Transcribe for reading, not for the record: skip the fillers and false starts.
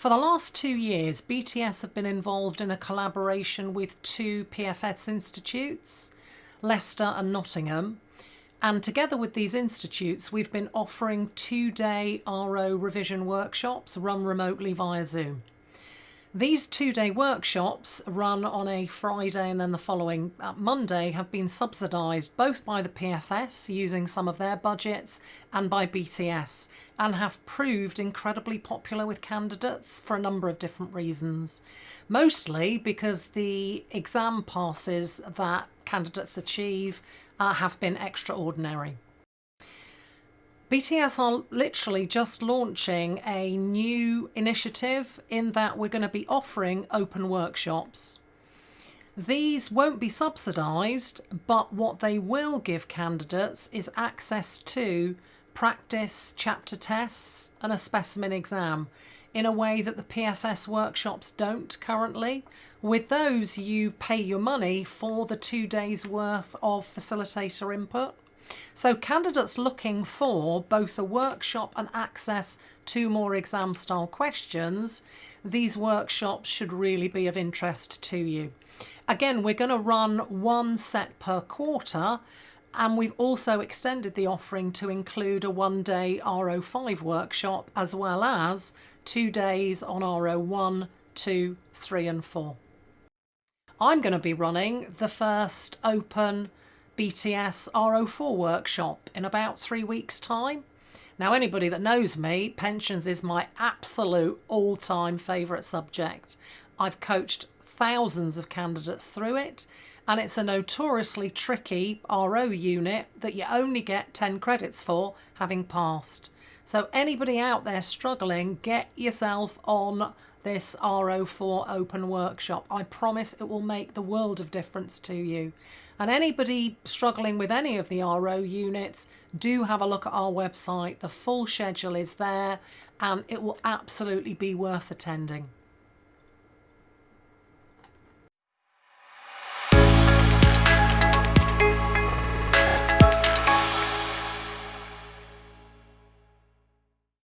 For the last 2 years, BTS have been involved in a collaboration with two PFS institutes, Leicester and Nottingham. And together with these institutes, we've been offering 2-day RO revision workshops run remotely via Zoom. These 2-day workshops, run on a Friday and then the following Monday, have been subsidised both by the PFS using some of their budgets and by BTS, and have proved incredibly popular with candidates for a number of different reasons. Mostly because the exam passes that candidates achieve have been extraordinary. BTS are literally just launching a new initiative in that we're going to be offering open workshops. These won't be subsidised, but what they will give candidates is access to practice chapter tests and a specimen exam in a way that the PFS workshops don't currently. With those, you pay your money for the 2 days worth of facilitator input. So candidates looking for both a workshop and access to more exam style questions, these workshops should really be of interest to you. Again, we're going to run one set per quarter, and we've also extended the offering to include a 1-day RO5 workshop as well as 2 days on RO1, 2, 3 and 4. I'm going to be running the first open BTS RO4 workshop in about 3 weeks' time. Now, anybody that knows me, pensions is my absolute all-time favourite subject. I've coached thousands of candidates through it, and it's a notoriously tricky RO unit that you only get 10 credits for having passed. So anybody out there struggling, get yourself on this RO4 open workshop. I promise it will make the world of difference to you. And anybody struggling with any of the RO units, do have a look at our website. The full schedule is there and it will absolutely be worth attending.